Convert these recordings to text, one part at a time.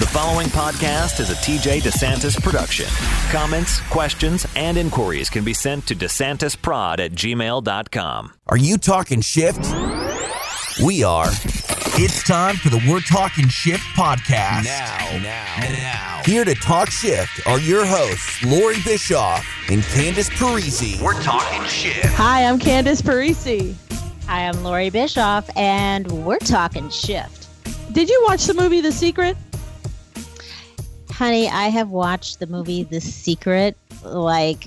The following podcast is a TJ DeSantis production. Comments, questions, and inquiries can be sent to DeSantisProd@gmail.com. Are you talking shift? We are. It's time for the We're Talking Shift podcast. Now. Here to talk shift are your hosts, Loree Bischoff and Candice Parisi. We're Talking Shift. Hi, I'm Candice Parisi. Hi, I'm Loree Bischoff, and we're talking shift. Did you watch the movie The Secret? Honey, I have watched the movie The Secret, I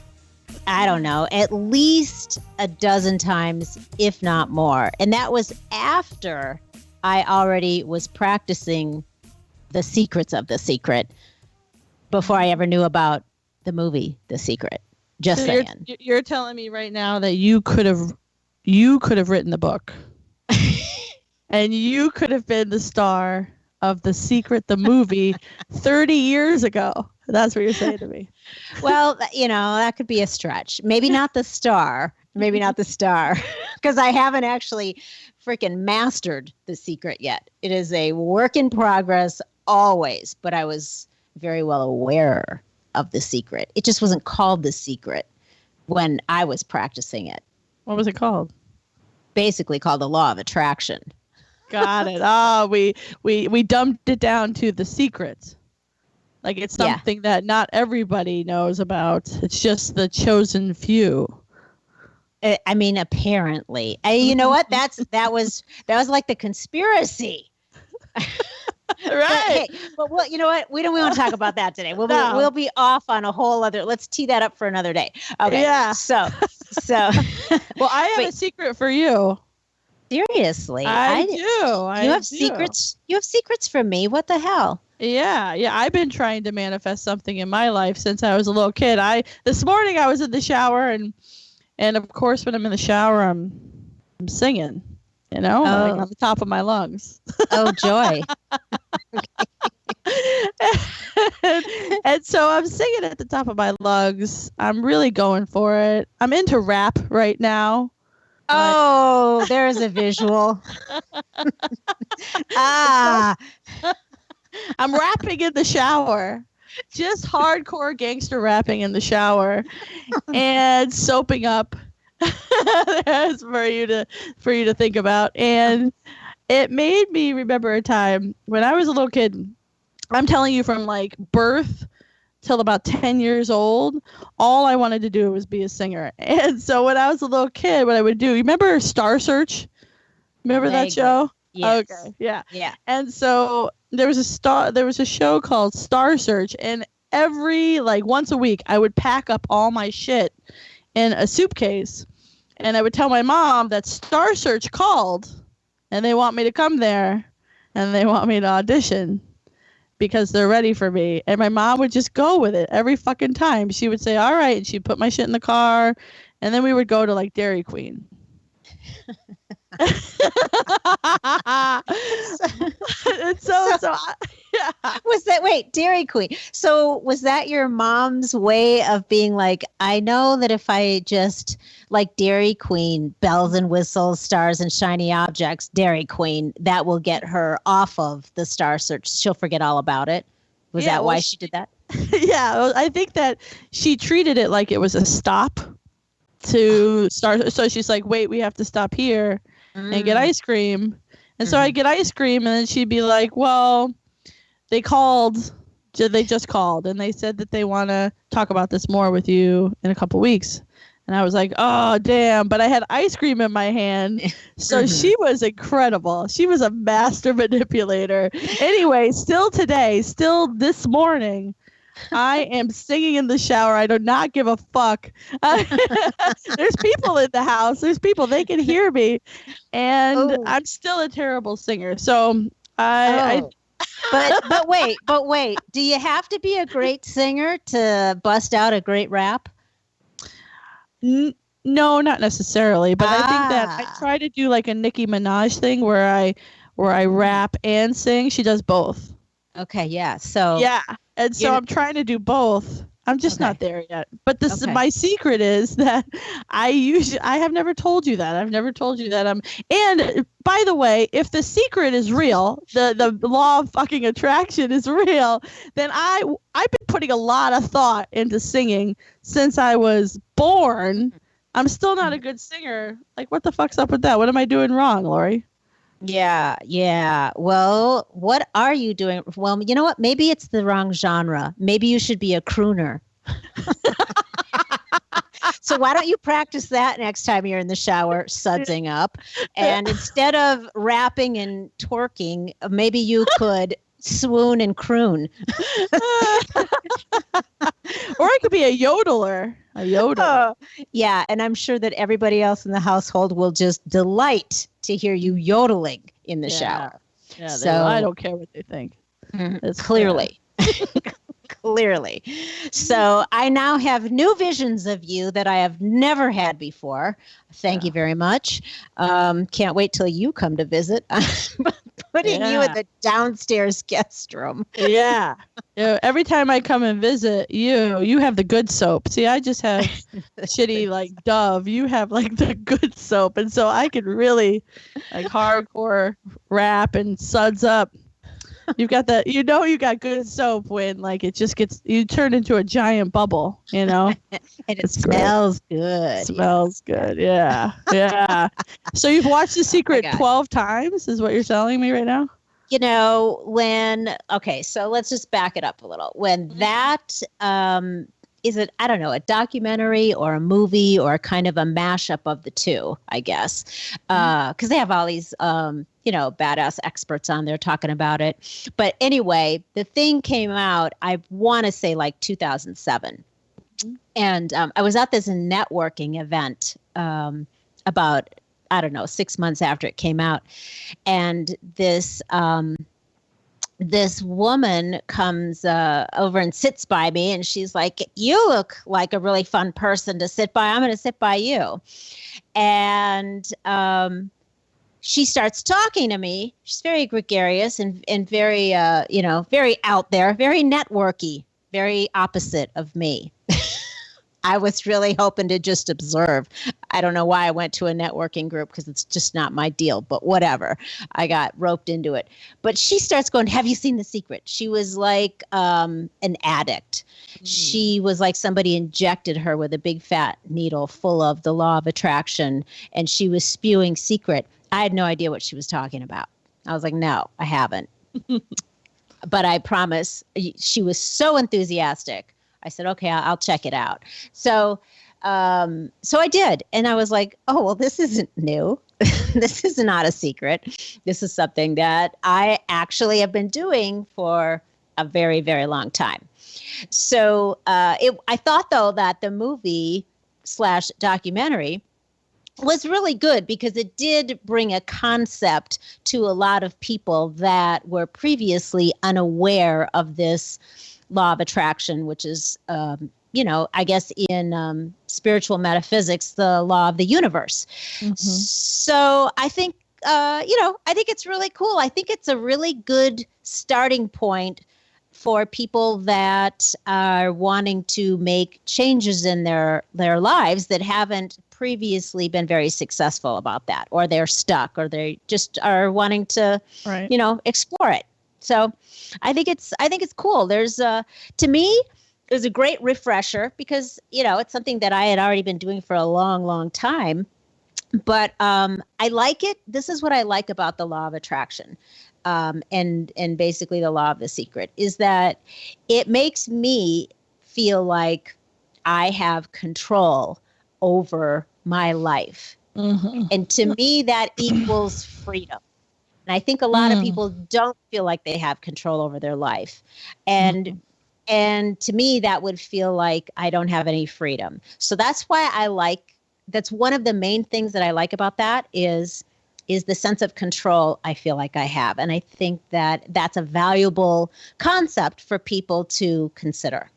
don't know, at least a dozen times, if not more. And that was after I already was practicing the secrets of The Secret before I ever knew about the movie The Secret. Just so saying. You're telling me right now that you could have written the book. And you could have been the star of The Secret, the movie, 30 years ago. That's what you're saying to me. Well, that could be a stretch. Maybe not the star. Because I haven't actually freaking mastered The Secret yet. It is a work in progress always, but I was very well aware of The Secret. It just wasn't called The Secret when I was practicing it. What was it called? Basically called The Law of Attraction. Got it. Oh, we dumped it down to The Secret. Like it's something that not everybody knows about. It's just the chosen few. I mean, apparently. You know what? That was like the conspiracy. Right. But you know what? We don't want to talk about that today. We'll be off on a whole other. Let's tee that up for another day. Okay. Yeah. So. Well, I have a secret for you. Seriously, I do. You have secrets. You have secrets from me. What the hell? Yeah. I've been trying to manifest something in my life since I was a little kid. This morning I was in the shower and of course when I'm in the shower I'm singing. Like on the top of my lungs. Oh, joy. and so I'm singing at the top of my lungs. I'm really going for it. I'm into rap right now. Oh, there's a visual. I'm rapping in the shower. Just hardcore gangster rapping in the shower and soaping up. That's for you to think about. And it made me remember a time when I was a little kid. I'm telling you, from birth till about 10 years old, all I wanted to do was be a singer. And so when I was a little kid, what I would do, you remember Star Search? Remember that show? Yes. Okay. Yeah. Yeah. And so there was a show called Star Search, and every once a week I would pack up all my shit in a suitcase, and I would tell my mom that Star Search called and they want me to come there and they want me to audition because they're ready for me. And my mom would just go with it every fucking time. She would say, all right. And she'd put my shit in the car. And then we would go to Dairy Queen. Dairy Queen. So was that your mom's way of being I know that if I just Dairy Queen, bells and whistles, stars and shiny objects, Dairy Queen, that will get her off of the Star Search. She'll forget all about it. Was that why she did that? Yeah, I think that she treated it like it was a stop to start. So she's like, wait, we have to stop here and get ice cream. And so I get ice cream, and then she'd be like, well, they just called and they said that they want to talk about this more with you in a couple weeks. And I was like, oh, damn. But I had ice cream in my hand. So she was incredible. She was a master manipulator. Anyway, still this morning, I am singing in the shower. I do not give a fuck. There's people in the house. There's people. They can hear me. And I'm still a terrible singer. So But wait. Do you have to be a great singer to bust out a great rap? No, not necessarily. But I think that I try to do a Nicki Minaj thing where I rap and sing. She does both. Okay, yeah. So yeah, and so I'm trying to do both. I'm just not there yet. But this Okay. my secret is that I have never told you that. I've never told you that and by the way, if the secret is real, the law of fucking attraction is real, then I've been putting a lot of thought into singing since I was born. I'm still not a good singer. Like, what the fuck's up with that? What am I doing wrong, Loree? Yeah. Well, what are you doing? Well, you know what? Maybe it's the wrong genre. Maybe you should be a crooner. So why don't you practice that next time you're in the shower, sudsing up? And instead of rapping and twerking, maybe you could swoon and croon. Or I could be a yodeler. A yodeler. Yeah, and I'm sure that everybody else in the household will just delight to hear you yodeling in the shower. Yeah, so I don't care what they think. It's clearly. Clearly. So I now have new visions of you that I have never had before. Thank you very much. Can't wait till you come to visit. Putting you in the downstairs guest room. Yeah. Every time I come and visit you have the good soap. See, I just have shitty like Dove. You have like the good soap. And so I could really like hardcore rap and suds up. You've got that, you got good soap when like it just gets, you turn into a giant bubble, And it smells good. Smells good. Yeah. Yeah. So you've watched The Secret 12 times is what you're telling me right now? So let's just back it up a little. When that, is it, I don't know, a documentary or a movie or kind of a mashup of the two, I guess. Because they have all these, badass experts on there talking about it. But anyway, the thing came out, I want to say like 2007. And I was at this networking event about, 6 months after it came out. And this woman comes over and sits by me, and she's like, "You look like a really fun person to sit by. I'm going to sit by you." And she starts talking to me. She's very gregarious and very, very out there, very networky, very opposite of me. I was really hoping to just observe. I don't know why I went to a networking group because it's just not my deal, but whatever. I got roped into it. But she starts going, "Have you seen The Secret?" She was like an addict. She was like somebody injected her with a big fat needle full of the law of attraction, and she was spewing secret. I had no idea what she was talking about. I was like, no, I haven't. But I promise, she was so enthusiastic. I said, okay, I'll check it out. So I did. And I was like, oh, well, this isn't new. This is not a secret. This is something that I actually have been doing for a very, very long time. So I thought, though, that the movie / documentary was really good because it did bring a concept to a lot of people that were previously unaware of this law of attraction, which is, I guess in spiritual metaphysics, the law of the universe. Mm-hmm. So I think, I think it's really cool. I think it's a really good starting point for people that are wanting to make changes in their lives that haven't previously been very successful about that, or they're stuck, or they just are wanting to, explore it. So I think it's cool. There's to me, it was a great refresher because, it's something that I had already been doing for a long, long time. But I like it. This is what I like about the law of attraction. And basically the law of the secret is that it makes me feel like I have control over my life. Mm-hmm. And to me, that equals freedom. And I think a lot of people don't feel like they have control over their life. And to me, that would feel like I don't have any freedom. So that's why that's one of the main things that I like about that is the sense of control I feel like I have. And I think that that's a valuable concept for people to consider.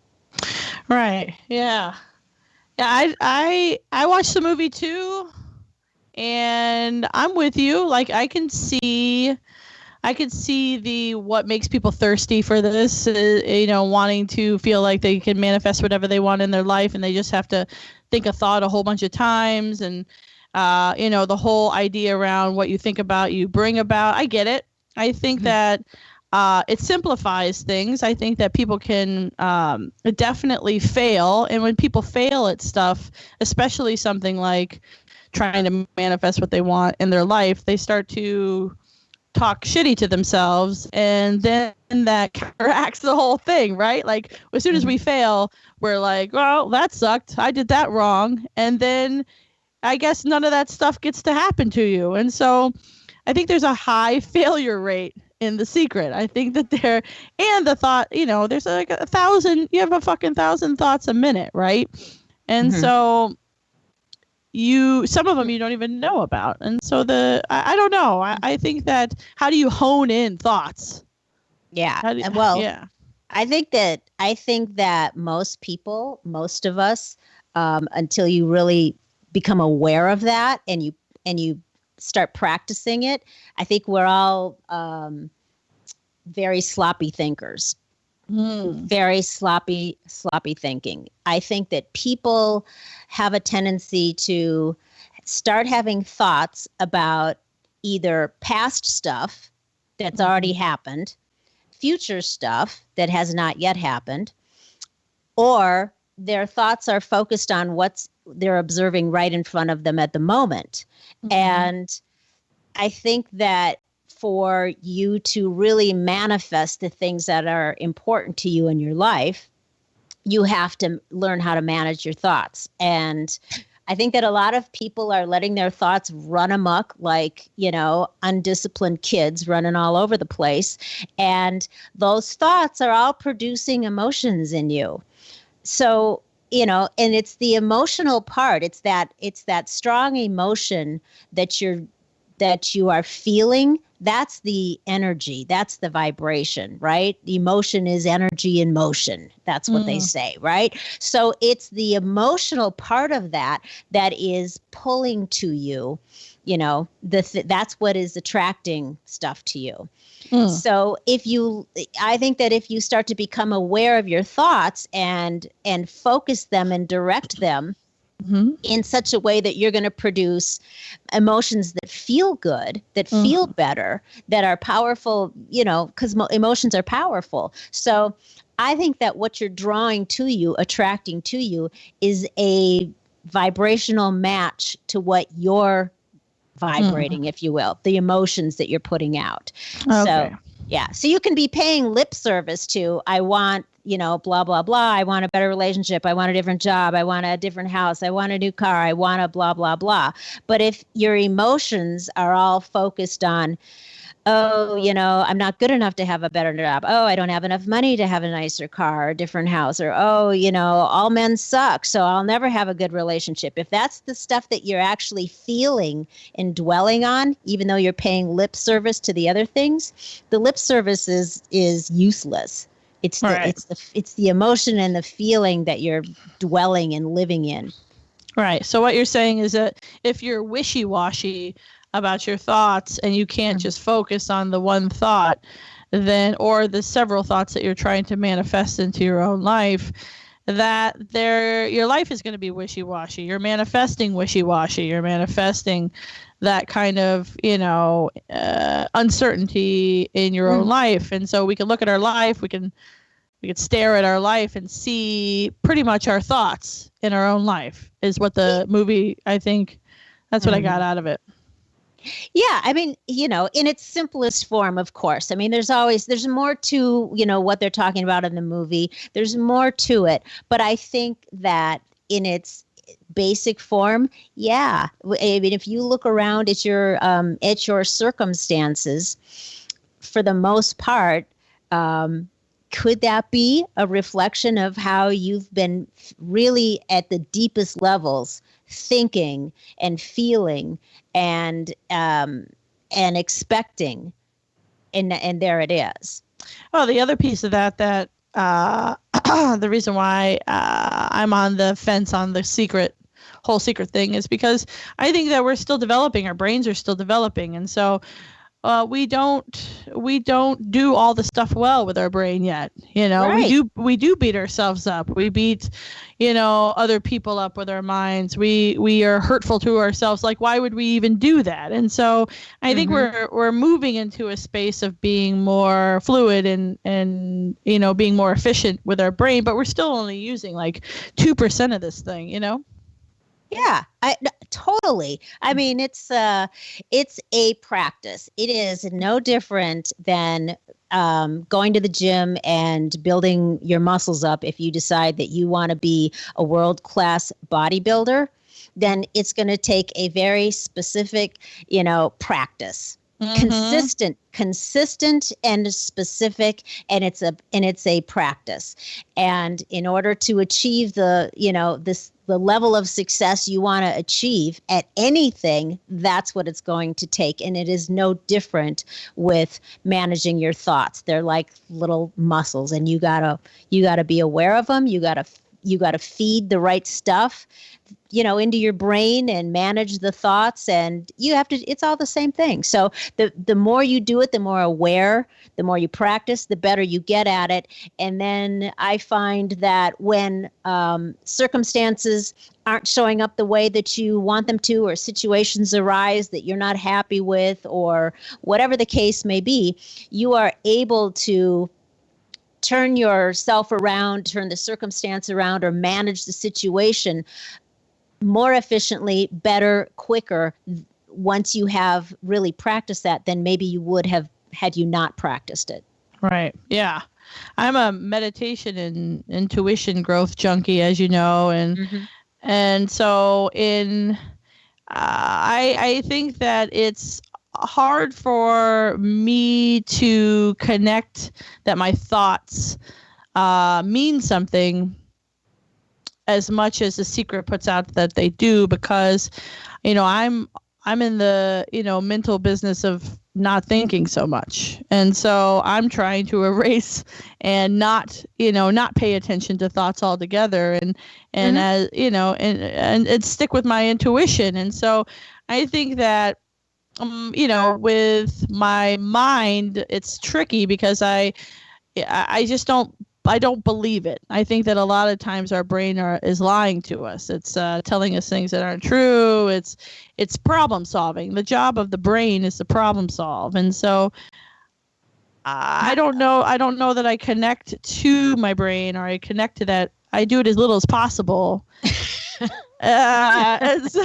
Right. Yeah. Yeah. I watched the movie too, and I'm with you. Like I can see I could see what makes people thirsty for this, wanting to feel like they can manifest whatever they want in their life, and they just have to think a thought a whole bunch of times, and the whole idea around what you think about, you bring about. I get it. I think that it simplifies things. I think that people can definitely fail, and when people fail at stuff, especially something like trying to manifest what they want in their life, they start to talk shitty to themselves, and then that counteracts the whole thing, right? Like, as soon as we fail, we're like, well, that sucked, I did that wrong, and then I guess none of that stuff gets to happen to you. And so I think there's a high failure rate in The Secret. I think that and the thought, there's like 1,000, you have a fucking 1,000 thoughts a minute, right? And so some of them you don't even know about. And so I don't know. I think that, how do you hone in thoughts? Yeah. Yeah. I think that most people, most of us, until you really become aware of that and you start practicing it, I think we're all very sloppy thinkers. Very sloppy thinking. I think that people have a tendency to start having thoughts about either past stuff that's already happened, future stuff that has not yet happened, or their thoughts are focused on what's they're observing right in front of them at the moment. And I think that for you to really manifest the things that are important to you in your life, you have to learn how to manage your thoughts. And I think that a lot of people are letting their thoughts run amok, like, undisciplined kids running all over the place. And those thoughts are all producing emotions in you. So, and it's the emotional part. It's that strong emotion that you are feeling. That's the energy. That's the vibration, right? Emotion is energy in motion. That's what they say, right? So it's the emotional part of that is pulling to you, that's what is attracting stuff to you. So I think that if you start to become aware of your thoughts and focus them and direct them in such a way that you're going to produce emotions that feel good, that feel better, that are powerful, because emotions are powerful. So I think that what you're drawing to you, attracting to you, is a vibrational match to what you're vibrating, if you will, the emotions that you're putting out. Okay. So, yeah. So you can be paying lip service to, I want, blah, blah, blah. I want a better relationship. I want a different job. I want a different house. I want a new car. I want a blah, blah, blah. But if your emotions are all focused on, oh, I'm not good enough to have a better job. Oh, I don't have enough money to have a nicer car or a different house. Or, oh, all men suck, so I'll never have a good relationship. If that's the stuff that you're actually feeling and dwelling on, even though you're paying lip service to the other things, the lip service is useless. It's the emotion and the feeling that you're dwelling and living in. Right. So what you're saying is that if you're wishy-washy about your thoughts and you can't just focus on the one thought, then, or the several thoughts that you're trying to manifest into your own life, that your life is going to be wishy-washy. You're manifesting wishy-washy. You're manifesting that kind of, uncertainty in your own life. And so we can look at our life, we could stare at our life and see pretty much our thoughts in our own life, is what the movie, I think, that's what I got out of it. Yeah, I mean, in its simplest form, of course. I mean, there's more to, what they're talking about in the movie. There's more to it. But I think that in its basic form, yeah. I mean, if you look around at your circumstances, for the most part, could that be a reflection of how you've been really at the deepest levels thinking and feeling and expecting, and there it is. Well, the other piece of that the reason why I'm on the fence on the whole secret thing is because I think that we're still developing. Our brains are still developing, and so we don't do all the stuff well with our brain yet. Right. We do beat ourselves up. We beat, other people up with our minds. We are hurtful to ourselves. Like, why would we even do that? And so I think we're moving into a space of being more fluid and being more efficient with our brain, but we're still only using like 2% of this thing, Yeah, totally. I mean, it's a practice. It is no different than going to the gym and building your muscles up. If you decide that you want to be a world-class bodybuilder, then it's going to take a very specific, practice. Consistent and specific, and it's a practice. And in order to achieve the level of success you want to achieve at anything, that's what it's going to take. And it is no different with managing your thoughts. They're like little muscles, and you gotta be aware of them. You gotta feed the right stuff, into your brain and manage the thoughts, and it's all the same thing. So the more you do it, the more aware, the more you practice, the better you get at it. And then I find that when circumstances aren't showing up the way that you want them to, or situations arise that you're not happy with, or whatever the case may be, you are able to turn yourself around, turn the circumstance around, or manage the situation more efficiently, better, quicker, once you have really practiced that than maybe you would have had you not practiced it. Right. Yeah. I'm a meditation and intuition growth junkie, as you know, and so I think that it's hard for me to connect that my thoughts mean something as much as The Secret puts out that they do, because I'm in the mental business of not thinking so much, and so I'm trying to erase and not pay attention to thoughts altogether, and as and stick with my intuition. And so I think that with my mind, it's tricky because I just don't believe it. I think that a lot of times our brain is lying to us. It's telling us things that aren't true. It's problem solving. The job of the brain is to problem solve. And so I don't know that I connect to my brain, or I connect to that. I do it as little as possible. And so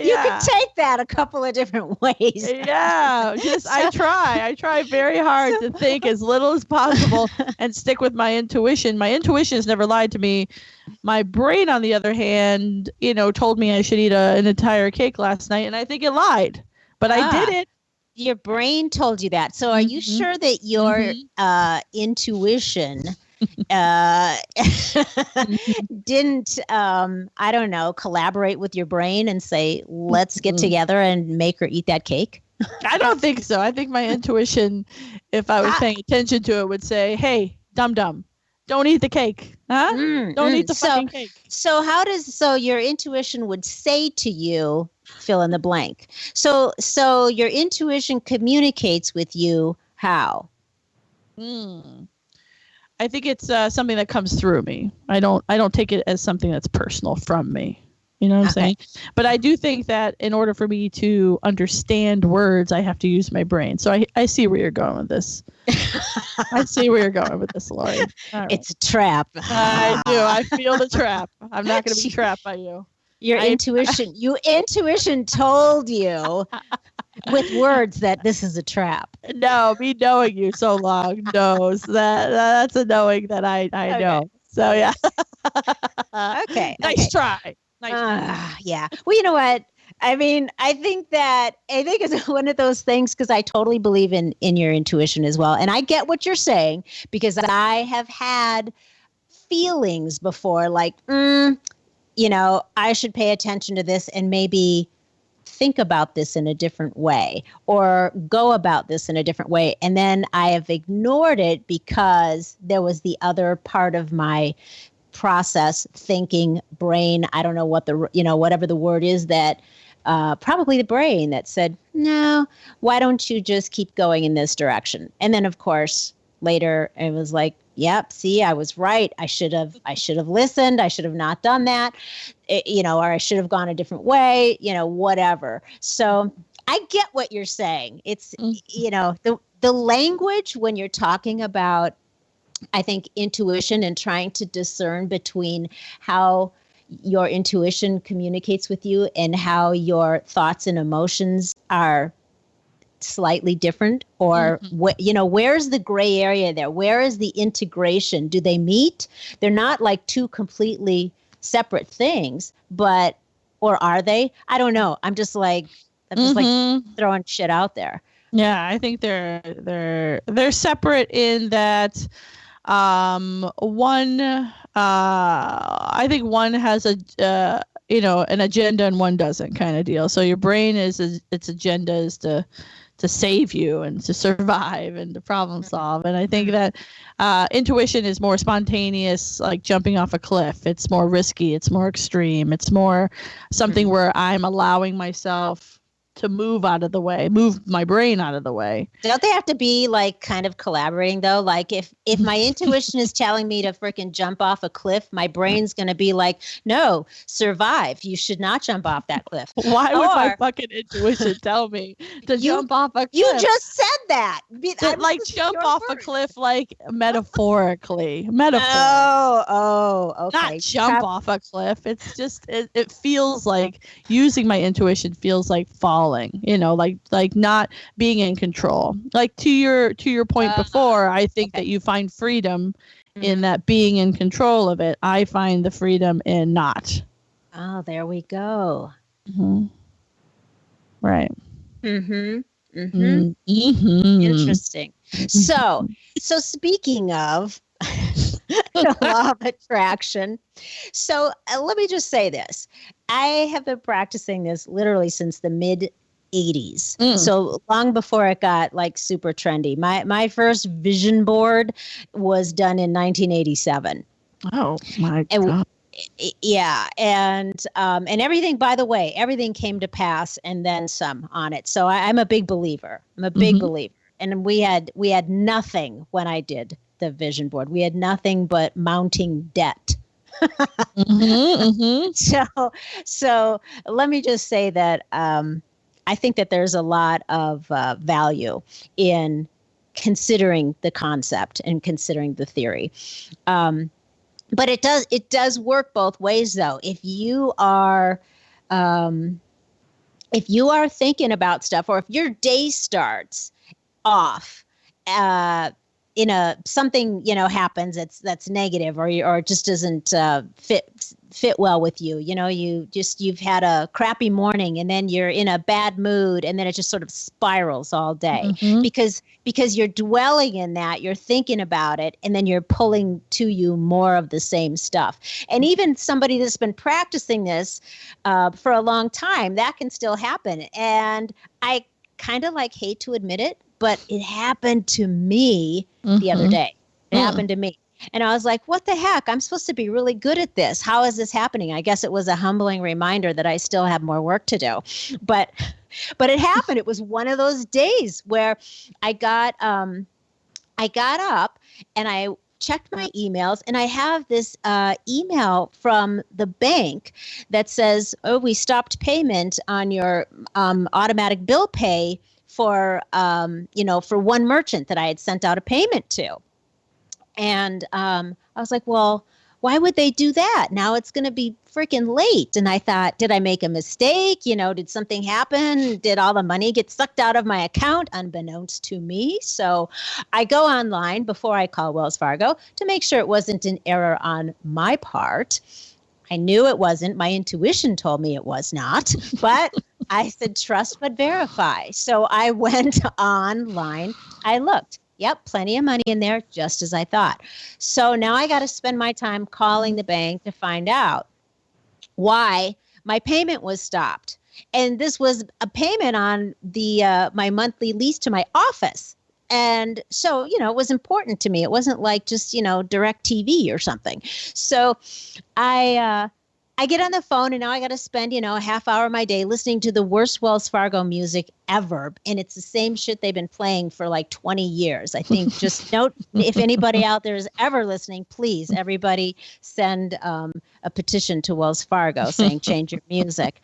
you can take that a couple of different ways. Yeah, I try very hard to think as little as possible and stick with my intuition. My intuition has never lied to me. My brain, on the other hand, told me I should eat an entire cake last night, and I think it lied, but I did it. Your brain told you that. So are you sure that your intuition didn't I don't know, collaborate with your brain and say, let's get together and make her eat that cake? I don't think so. I think my intuition, if I was paying attention to it, would say, hey, dum-dum, don't eat the cake. Don't eat the fucking cake. So your intuition would say to you, fill in the blank. So your intuition communicates with you how? I think it's something that comes through me. I don't take it as something that's personal from me. You know what I'm saying? But I do think that in order for me to understand words, I have to use my brain. So I see where you're going with this. I see where you're going with this, Loree. Right. It's a trap. I do. I feel the trap. I'm not going to be trapped by you. Your intuition told you with words that this is a trap. No, me knowing you so long knows that's a knowing that I know. So yeah. Okay. Nice try. Yeah. Well, you know what? I mean, I think it's one of those things, because I totally believe in your intuition as well. And I get what you're saying, because I have had feelings before, like, I should pay attention to this and maybe think about this in a different way, or go about this in a different way. And then I have ignored it because there was the other part of my process, thinking, brain, I don't know what whatever the word is, that probably the brain that said, no, why don't you just keep going in this direction? And then, of course, later it was like, yep, see, I was right. I should have listened. I should have not done that, or I should have gone a different way, whatever. So I get what you're saying. It's, the language when you're talking about, I think, intuition and trying to discern between how your intuition communicates with you and how your thoughts and emotions are slightly different, or where's the gray area there? Where is the integration? Do they meet? They're not like two completely separate things, or are they? I don't know. I'm just like throwing shit out there. Yeah, I think they're separate in that I think one has an agenda and one doesn't, kind of deal. So your brain its agenda is to save you and to survive and to problem solve. And I think that intuition is more spontaneous, like jumping off a cliff. It's more risky. It's more extreme. It's more something where I'm allowing myself to move my brain out of the way. Don't they have to be like kind of collaborating though? Like if my intuition is telling me to freaking jump off a cliff, my brain's going to be like, no, survive. You should not jump off that cliff. Why would my fucking intuition tell me to jump off a cliff? You just said that. Jump off a cliff, like metaphorically. Oh, okay. Not jump off a cliff. It's just, it feels like using my intuition feels like falling, like not being in control. Like to your point before, I think that you find freedom in that being in control of it. I find the freedom in not. Oh, there we go. Mm-hmm. Right. Mm-hmm. Mm-hmm. Mm-hmm. Interesting. So speaking of the law of attraction, so let me just say this. I have been practicing this literally since the mid 80s. So long before it got like super trendy. My first vision board was done in 1987. Oh my God. Yeah. And everything, by the way, everything came to pass and then some on it. So I'm a big believer. I'm a big believer. And we had nothing when I did the vision board. We had nothing but mounting debt. So let me just say that I think that there's a lot of value in considering the concept and considering the theory. But it does work both ways, though. If you are thinking about stuff, or if your day starts off something happens that's negative, or it just doesn't fit well with you. You've had a crappy morning, and then you're in a bad mood, and then it just sort of spirals all day because you're dwelling in that, you're thinking about it, and then you're pulling to you more of the same stuff. And even somebody that's been practicing this for a long time, that can still happen. And I kind of hate to admit it, but it happened to me the other day. It happened to me. And I was like, what the heck? I'm supposed to be really good at this. How is this happening? I guess it was a humbling reminder that I still have more work to do. But it happened. It was one of those days where I got up and I checked my emails, and I have this email from the bank that says, oh, we stopped payment on your automatic bill pay for one merchant that I had sent out a payment to. And I was like, well, why would they do that? Now it's going to be freaking late. And I thought, did I make a mistake? Did something happen? Did all the money get sucked out of my account unbeknownst to me? So I go online before I call Wells Fargo to make sure it wasn't an error on my part. I knew it wasn't. My intuition told me it was not, but I said, trust but verify. So I went online. I looked. Yep, plenty of money in there, just as I thought. So now I got to spend my time calling the bank to find out why my payment was stopped. And this was a payment on my monthly lease to my office. And so, it was important to me. It wasn't like just, direct TV or something. So I I get on the phone and now I got to spend, a half hour of my day listening to the worst Wells Fargo music ever. And it's the same shit they've been playing for like 20 years. I think just note, if anybody out there is ever listening, please, everybody send a petition to Wells Fargo saying change your music.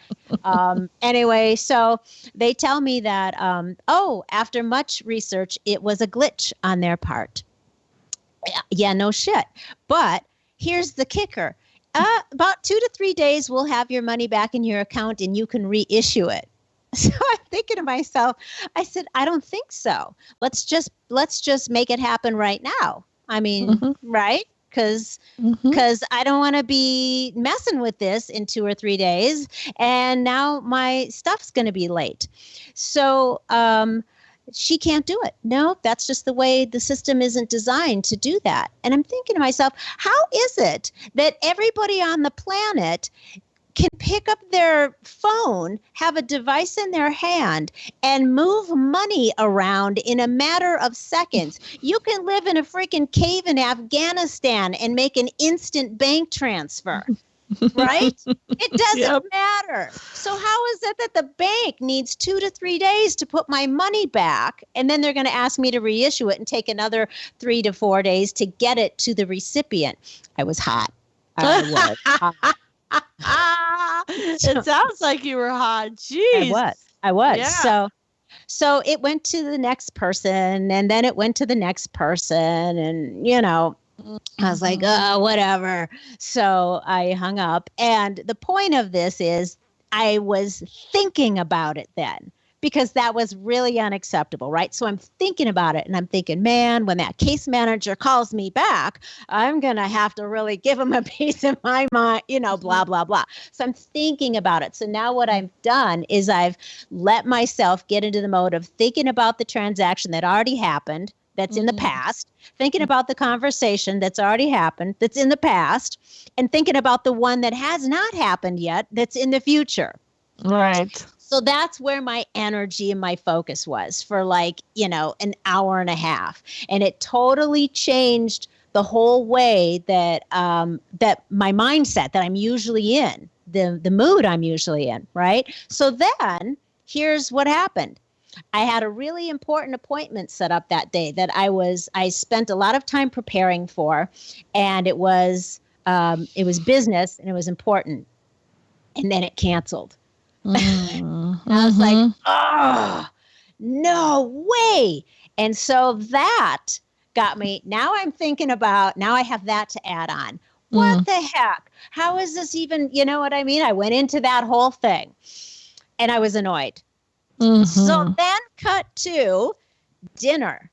Anyway, so they tell me that, after much research, it was a glitch on their part. Yeah, no shit. But here's the kicker. About 2 to 3 days, we'll have your money back in your account and you can reissue it. So I'm thinking to myself, I said, I don't think so. Let's just make it happen right now. I mean, right? Because I don't want to be messing with this in 2 or 3 days. And now my stuff's going to be late. So she can't do it. No, that's just the way the system isn't designed to do that. And I'm thinking to myself, how is it that everybody on the planet can pick up their phone, have a device in their hand, and move money around in a matter of seconds? You can live in a freaking cave in Afghanistan and make an instant bank transfer. Right? It doesn't matter. So how is it that the bank needs 2 to 3 days to put my money back, and then they're going to ask me to reissue it and take another 3 to 4 days to get it to the recipient? I was hot. I was hot. It sounds like you were hot. Jeez. I was. Yeah. So it went to the next person, and then it went to the next person, and I was like, whatever. So I hung up. And the point of this is I was thinking about it then, because that was really unacceptable, right? So I'm thinking about it and I'm thinking, man, when that case manager calls me back, I'm going to have to really give him a piece of my mind, blah, blah, blah. So I'm thinking about it. So now what I've done is I've let myself get into the mode of thinking about the transaction that already happened, that's in the past, thinking about the conversation that's already happened, that's in the past, and thinking about the one that has not happened yet, that's in the future. Right. So that's where my energy and my focus was for an hour and a half. And it totally changed the whole way that that my mindset that I'm usually in, the mood I'm usually in, right? So then here's what happened. I had a really important appointment set up that day that I spent a lot of time preparing for, and it was business and it was important. And then it canceled. I was like, oh, no way. And so that got me. Now I'm thinking about, now I have that to add on. What the heck? How is this even, you know what I mean? I went into that whole thing and I was annoyed. So then cut to dinner.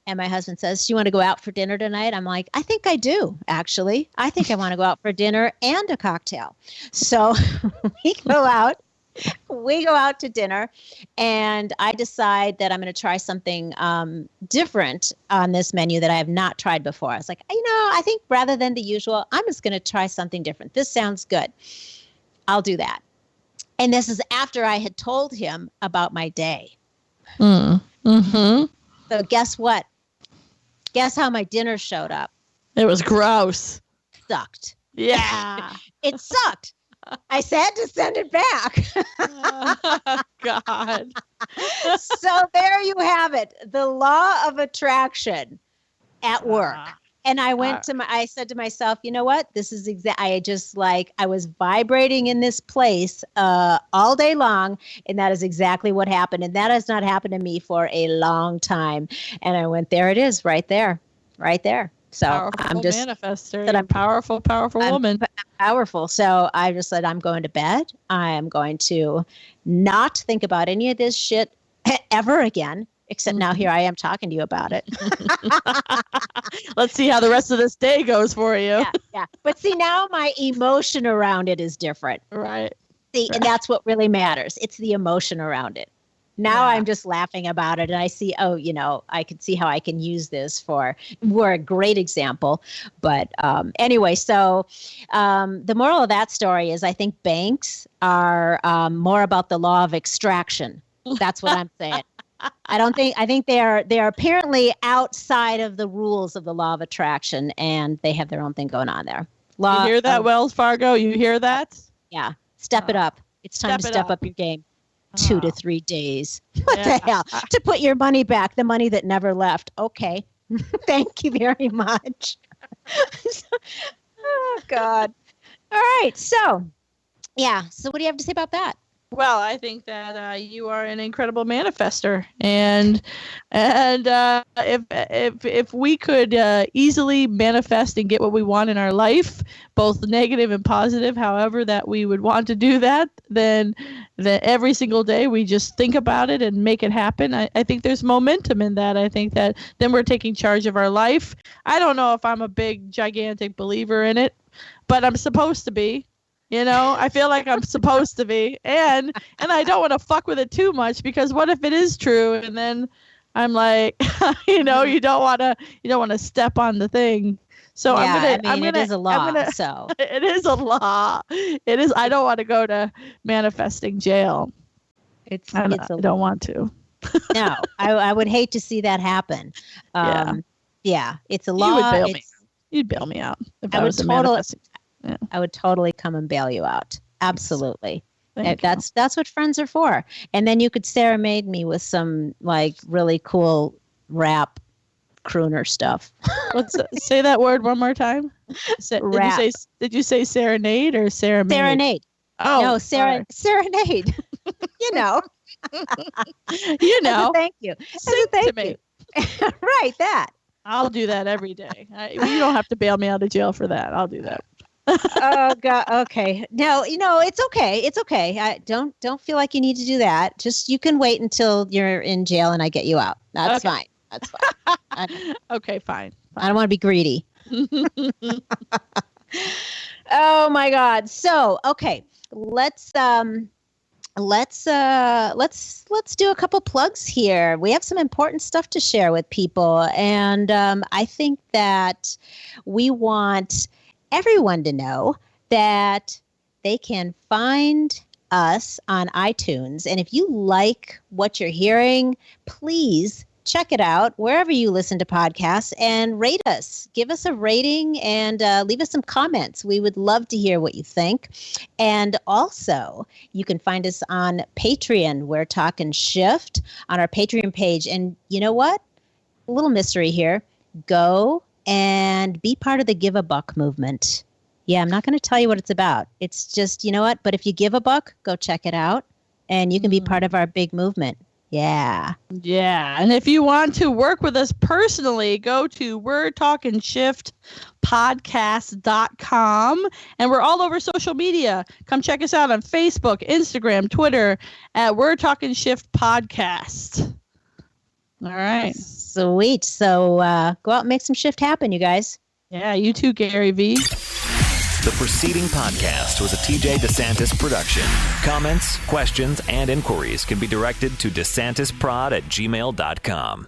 And my husband says, do you want to go out for dinner tonight? I'm like, I think I do, actually. I think I want to go out for dinner and a cocktail. So we go out to dinner, and I decide that I'm going to try something different on this menu that I have not tried before. I was like, I think rather than the usual, I'm just going to try something different. This sounds good. I'll do that. And this is after I had told him about my day. So guess what? Guess how my dinner showed up? It was gross. Sucked. Yeah. It sucked. I said to send it back. Oh, God. So there you have it. The law of attraction at work. And I I said to myself, you know what? This is I was vibrating in this place all day long. And that is exactly what happened. And that has not happened to me for a long time. And I went, there it is, right there. So powerful I'm just manifester. I'm powerful woman. Powerful. So I just said, I'm going to bed. I am going to not think about any of this shit ever again. Except now here I am talking to you about it. Let's see how the rest of this day goes for you. Yeah. But see, now my emotion around it is different. Right. See, and that's what really matters. It's the emotion around it. Now I'm just laughing about it, and I see, I can see how I can use this for a great example. But anyway, so the moral of that story is I think banks are more about the law of extraction. That's what I'm saying. I think they are apparently outside of the rules of the law of attraction, and they have their own thing going on there. You hear that, Wells Fargo? You hear that? Yeah. Step it up. It's time to step up your game. 2 to 3 days. What the hell? To put your money back, the money that never left. Okay. Thank you very much. Oh, God. All right. So, yeah. So what do you have to say about that? Well, I think that you are an incredible manifester, and if we could easily manifest and get what we want in our life, both negative and positive, however that we would want to do that, then every single day we just think about it and make it happen. I think there's momentum in that. I think that then we're taking charge of our life. I don't know if I'm a big, gigantic believer in it, but I'm supposed to be. You know, I feel like I'm supposed to be, and I don't want to fuck with it too much, because what if it is true, and then I'm like, you don't want to step on the thing. So it is a law. So it is a law. It is. I don't want to go to manifesting jail. I don't want to. No, I would hate to see that happen. Yeah, it's a law. You'd bail me out if I was manifesting. Yeah. I would totally come and bail you out. Absolutely. That's what friends are for. And then you could serenade me with some like really cool rap crooner stuff. Say that word one more time. Did you say serenade or serenade? Serenade. Oh, no, serenade. You know. Thank you. Thank you. Right, that. I'll do that every day. You don't have to bail me out of jail for that. I'll do that. Oh God. Okay. No, it's okay. It's okay. I don't feel like you need to do that. Just, you can wait until you're in jail and I get you out. That's fine. That's fine. Okay, fine. I don't want to be greedy. Oh my God. So, okay, let's do a couple plugs here. We have some important stuff to share with people, and I think that we want everyone to know that they can find us on iTunes. And if you like what you're hearing, please check it out wherever you listen to podcasts and rate us. Give us a rating and leave us some comments. We would love to hear what you think. And also, you can find us on Patreon. We're Talking Shift on our Patreon page. And you know what? A little mystery here. Go and be part of the Give a Buck movement. Yeah, I'm not going to tell you what it's about. It's just, you know what? But if you give a buck, go check it out, and you can be part of our big movement. Yeah. Yeah. And if you want to work with us personally, go to wordtalkingshiftpodcast.com, and we're all over social media. Come check us out on Facebook, Instagram, Twitter at Word Talking Shift Podcast. All right. Sweet. So go out and make some shift happen, you guys. Yeah, you too, Gary V. The preceding podcast was a TJ DeSantis production. Comments, questions, and inquiries can be directed to DeSantisProd@gmail.com.